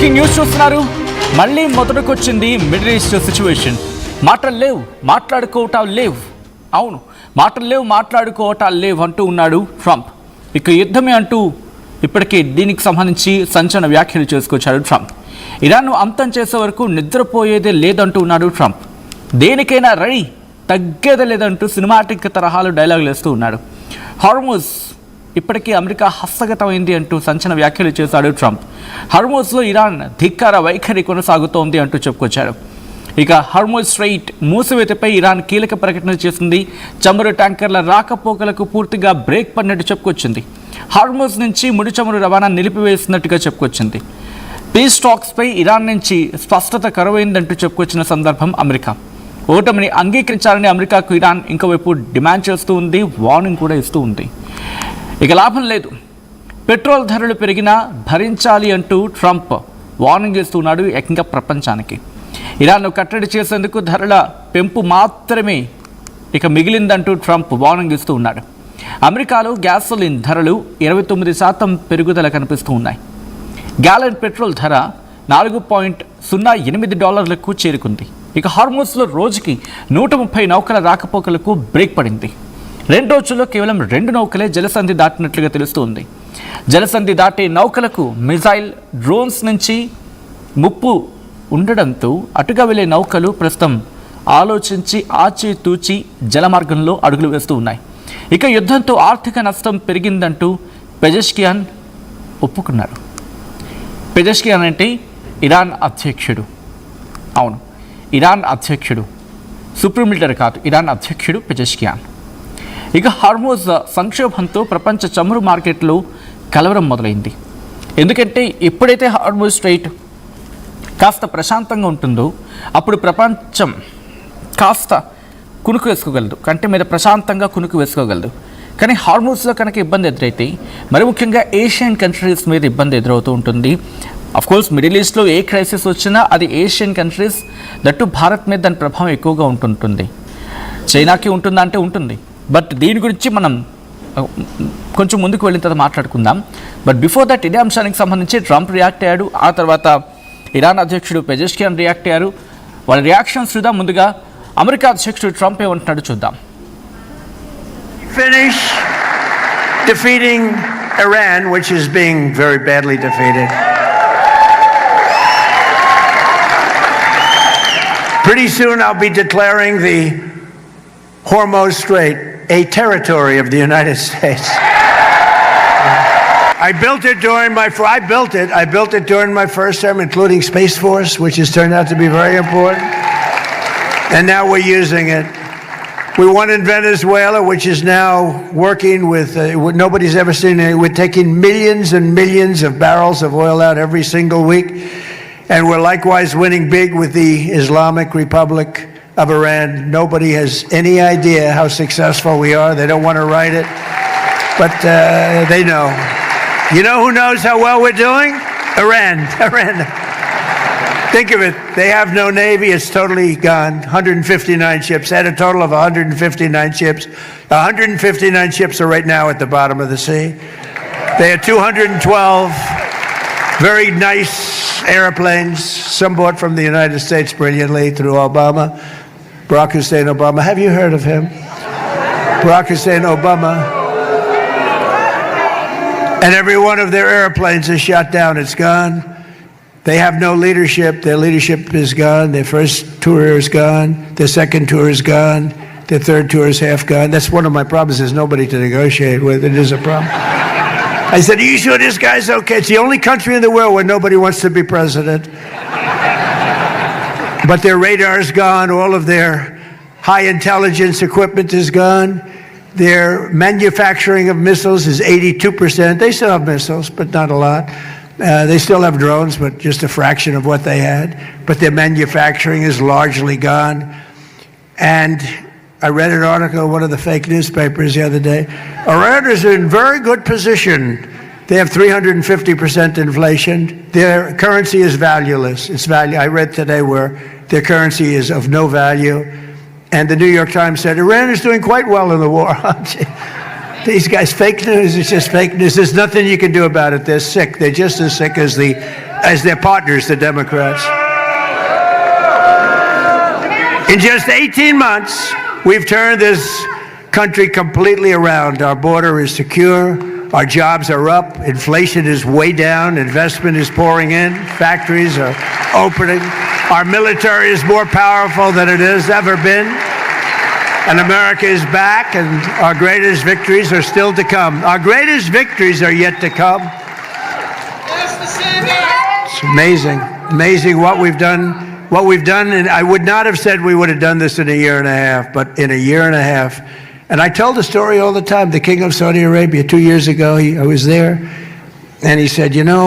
Breaking news చూస్తున్నారు. మళ్ళీ మొదటికొచ్చింది middle east situation. మాటలు లేవు, మాట్లాడుకోవటాలు లేవు. అవును, మాటలు లేవు, మాట్లాడుకోవటాలు లేవు అంటూ ఉన్నాడు ట్రంప్. ఇక యుద్ధమే అంటూ ఇప్పటికే దీనికి సంబంధించి సంచలన వ్యాఖ్యలు చేసుకొచ్చాడు ట్రంప్. ఇరాన్ను అంతం చేసే వరకు నిద్రపోయేదే లేదంటూ ఉన్నాడు ట్రంప్. దేనికైనా రెడీ, తగ్గేదే లేదంటూ సినిమాటిక్ తరహాలు డైలాగులు వేస్తూ ఉన్నాడు. హార్మోజ్ ఇప్పటికీ అమెరికా హస్తగతమైంది అంటూ సంచలన వ్యాఖ్యలు చేశాడు ట్రంప్. హార్మోజ్లో ఇరాన్ ధిక్కార వైఖరి కొనసాగుతోంది అంటూ చెప్పుకొచ్చాడు. ఇక హార్మోజ్ స్ట్రైట్ మూసివేతపై ఇరాన్ కీలక ప్రకటన చేసింది. చమురు ట్యాంకర్ల రాకపోకలకు పూర్తిగా బ్రేక్ పడినట్టు చెప్పుకొచ్చింది. హార్మోజ్ నుంచి ముడి చమురు రవాణా నిలిపివేసినట్టుగా చెప్పుకొచ్చింది. పీస్ టాక్స్పై ఇరాన్ నుంచి స్పష్టత కరువైందంటూ చెప్పుకొచ్చిన సందర్భం అమెరికా. ఓటమిని అంగీకరించాలని అమెరికాకు ఇరాన్ ఇంకోవైపు డిమాండ్ చేస్తూ ఉంది, వార్నింగ్ కూడా ఇస్తూ ఉంది. ఇక లాభం లేదు, పెట్రోల్ ధరలు పెరిగినా భరించాలి అంటూ ట్రంప్ వార్నింగ్ ఇస్తున్నాడు ఏకంగా ప్రపంచానికి. ఇరాన్ను కట్టడి చేసేందుకు ధరల పెంపు మాత్రమే ఇక మిగిలిందంటూ ట్రంప్ వార్నింగ్ ఇస్తూ ఉన్నాడు. అమెరికాలో గ్యాసోలిన్ ధరలు 29% పెరుగుదల కనిపిస్తూ ఉన్నాయి. గ్యాలన్ పెట్రోల్ ధర $4.08 చేరుకుంది. ఇక హార్మోజ్లో రోజుకి 130 నౌకల రాకపోకలకు బ్రేక్ పడింది. 2 రోజుల్లో కేవలం 2 నౌకలే జలసంధి దాటినట్లుగా తెలుస్తోంది. జలసంధి దాటే నౌకలకు మిజైల్, డ్రోన్స్ నుంచి ముప్పు ఉండడంతో అటుగా వెళ్లే నౌకలు ప్రస్తుతం ఆలోచించి ఆచితూచి జలమార్గంలో అడుగులు వేస్తూ ఉన్నాయి. ఇక యుద్ధంతో ఆర్థిక నష్టం పెరిగిందంటూ పెజెష్కియాన్ ఒప్పుకున్నారు. పెజెష్కియాన్ అంటే ఇరాన్ అధ్యక్షుడు. అవును, ఇరాన్ అధ్యక్షుడు, సుప్రీం లీడర్ కాదు, ఇరాన్ అధ్యక్షుడు పెజెష్కియాన్. ఇక హార్మోజ్ సంక్షోభంతో ప్రపంచ చమురు మార్కెట్లో కలవరం మొదలైంది. ఎందుకంటే ఎప్పుడైతే హార్మోజ్ స్ట్రైట్ కాస్త ప్రశాంతంగా ఉంటుందో అప్పుడు ప్రపంచం కాస్త కునుకు వేసుకోగలదు, కంటి మీద ప్రశాంతంగా కునుకు వేసుకోగలదు. కానీ హార్మోజ్లో కనుక ఇబ్బంది ఎదురైతే మరి ముఖ్యంగా ఏషియన్ కంట్రీస్ మీద ఇబ్బంది ఎదురవుతూ ఉంటుంది. అఫ్కోర్స్ మిడిల్ ఈస్ట్లో ఏ క్రైసిస్ వచ్చినా అది ఏషియన్ కంట్రీస్, దట్టు భారత్ మీద దాని ప్రభావం ఎక్కువగా ఉంటుంటుంది. చైనాకి ఉంటుందా అంటే ఉంటుంది. బట్ దీని గురించి మనం కొంచెం ముందుకు వెళ్ళిన తర్వాత మాట్లాడుకుందాం. బట్ బిఫోర్ దట్ ఇదే అంశానికి సంబంధించి ట్రంప్ రియాక్ట్ అయ్యాడు. ఆ తర్వాత ఇరాన్ అధ్యక్షుడు పెజెష్కియాన్ రియాక్ట్ అయ్యారు. వాళ్ళ రియాక్షన్స్ చూద్దాం. ముందుగా అమెరికా అధ్యక్షుడు ట్రంప్ ఏమంటున్నాడు చూద్దాం. Finish defeating Iran, which is being very badly defeated. Pretty soon I'll be declaring the Hormuz Strait a territory of the United States. I built it during my first term, including Space Force, which has turned out to be very important. And now we're using it. We won in Venezuela, which is now working with what nobody's ever seen. We're taking millions and millions of barrels of oil out every single week. And we're likewise winning big with the Islamic Republic of Iran. Nobody has any idea how successful we are. They don't want to write it, but they know. You know who knows how well we're doing? Iran. Think of it. They have no navy. It's totally gone. 159 ships. They had a total of 159 ships. 159 ships are right now at the bottom of the sea. They had 212 very nice airplanes, some bought from the United States brilliantly through Obama. Barack Hussein Obama. Have you heard of him? Barack Hussein Obama. And every one of their airplanes is shot down. It's gone. They have no leadership. Their leadership is gone. Their first tour is gone. Their second tour is gone. Their third tour is half gone. That's one of my problems. There's nobody to negotiate with. It is a problem. I said, are you sure this guy's okay? It's the only country in the world where nobody wants to be president. But their radar's gone. All of their high intelligence equipment is gone. Their manufacturing of missiles is 82%. They still have missiles, but not a lot. They still have drones, but just a fraction of what they had. But their manufacturing is largely gone. And I read an article in one of the fake newspapers the other day. Iran is in very good position. They have 350% inflation. Their currency is valueless. I read today where their currency is of no value. And the New York Times said, Iran is doing quite well in the war. These guys, fake news is just fake news. There's nothing you can do about it. They're sick. They're just as sick as the as their partners, the Democrats. In just 18 months, we've turned this country completely around. Our border is secure. Our jobs are up. Inflation is way down. Investment is pouring in. Factories are opening. Our military is more powerful than it has ever been. And America is back, and our greatest victories are still to come. Our greatest victories are yet to come. It's amazing. Amazing what we've done. What we've done, and I would not have said we would have done this in a year and a half, but in a year and a half. And I tell the story all the time. The King of Saudi Arabia, 2 years ago, I was there, and he said, you know,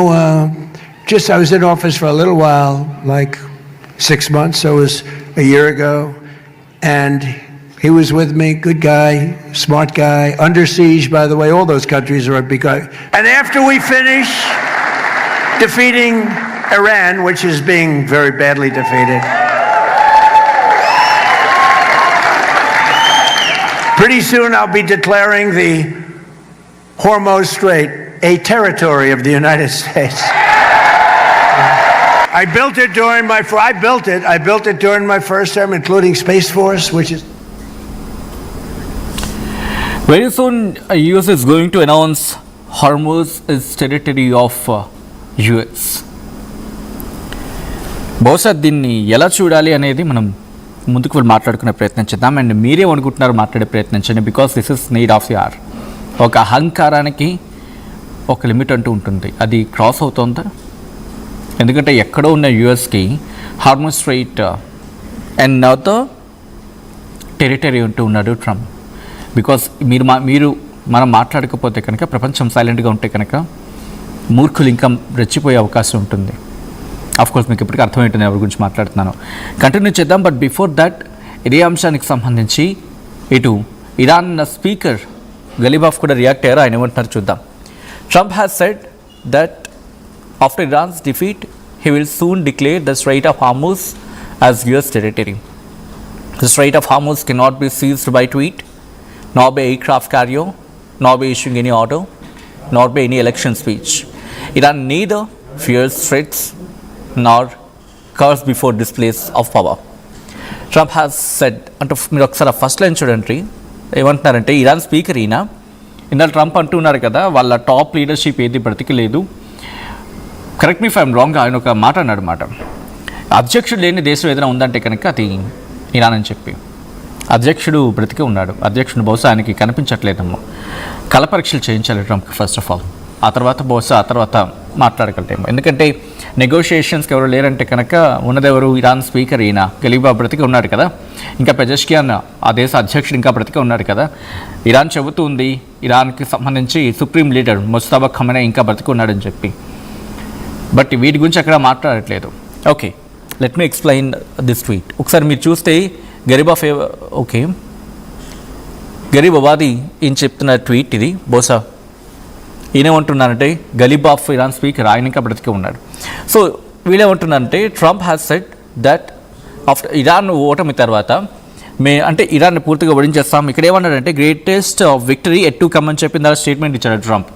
I was in office for a little while, like 6 months, so it was a year ago, and he was with me, good guy, smart guy, under siege, by the way. All those countries are big. And after we finish defeating Iran, which is being very badly defeated, pretty soon I'll be declaring the Hormuz Strait a territory of the United States. I built it during my first term, including Space Force, which is Very soon, US is going to announce Hormuz is territory of US. బహుశా దీన్ని ఎలా చూడాలి అనేది మనం ముందుకు వెళ్ళి మాట్లాడుకునే ప్రయత్నం చేద్దాం. అండ్ మీరేమనుకుంటున్నారు మాట్లాడే ప్రయత్నించండి. Because this is need of యార్. ఒక అహంకారానికి ఒక లిమిట్ అంటూ ఉంటుంది. అది క్రాస్ అవుతుందా? ఎందుకంటే ఎక్కడో ఉన్న యూఎస్కి Hormuz strait and other territory అంటూ ఉన్నాడు ట్రంప్. బికాస్ మనం మాట్లాడకపోతే కనుక, ప్రపంచం సైలెంట్గా ఉంటే కనుక మూర్ఖులు ఇంకా రెచ్చిపోయే అవకాశం ఉంటుంది. కోర్స్ మీకు ఇప్పటికీ అర్థమవుతుంది ఎవరి గురించి మాట్లాడుతున్నాను. కంటిన్యూ చేద్దాం. బట్ బిఫోర్ దట్, ఇదే అంశానికి సంబంధించి ఇటు ఇరాన్ స్పీకర్ గలీబాఫ్ కూడా రియాక్ట్ అయ్యారు. ఆయన ఏమంటున్నారు చూద్దాం. Trump has said that after Iran's defeat he will soon declare the straight of Hormuz as US territory. The Strait of Hormuz cannot be seized by tweet, nor by aircraft carrier, nor by issuing any order, nor by any election speech. Iran neither fears threats nor curves before displays of power. Trump has said, అంటే మీరు ఒకసారి first line చూడండి, ఏమంటున్నారంటే Iran speaker ఈయన ఇందాక Trump అంటున్నారు కదా, వాళ్ళ టాప్ లీడర్షిప్ ఏది బ్రతికలేదు. Correct me if I'm wrong, ఆయన ఒక మాట అన్నాడు మాట, అధ్యక్షుడు లేని దేశం ఏదైనా ఉందంటే కనుక అది ఇరాన్ అని చెప్పి. అధ్యక్షుడు బ్రతికే ఉన్నాడు. అధ్యక్షుడు బహుశా ఆయనకి కనిపించట్లేదమ్మో. కల పరీక్షలు చేయించాలి ట్రంప్కి ఫస్ట్ ఆఫ్ ఆల్. ఆ తర్వాత మాట్లాడగలటేమో. ఎందుకంటే నెగోషియేషన్స్కి ఎవరు లేరంటే కనుక ఉన్నదెవరు? ఇరాన్ స్పీకర్ ఈయన గలీబా బ్రతికే ఉన్నాడు కదా. ఇంకా పెజెష్కియాన్ ఆ దేశ అధ్యక్షుడు ఇంకా బ్రతికే ఉన్నాడు కదా. ఇరాన్ చెబుతుంది ఇరాన్కి సంబంధించి సుప్రీం లీడర్ ముస్తఫా ఖమేనీ ఇంకా బ్రతికి ఉన్నాడని చెప్పి. బట్ వీటి గురించి అక్కడ మాట్లాడట్లేదు. Okay, let me explain this tweet. ఒకసారి మీరు చూస్తే గరీబ్ అబాదీ ఈయన చెప్తున్న ట్వీట్ ఇది. బహుశా ఈయనేమంటున్నారంటే గలీబాఫ్ ఇరాన్ స్పీకర్ ఆయన ఇంకా బ్రతికే ఉన్నాడు. సో వీళ్ళేమంటున్నారంటే Trump has said that after Iran ఓటమి తర్వాత ఇరాన్ని పూర్తిగా ఓడించేస్తాం. ఇక్కడ ఏమన్నాడంటే greatest victory yet to come అని చెప్పిన స్టేట్మెంట్ ఇచ్చాడు ట్రంప్.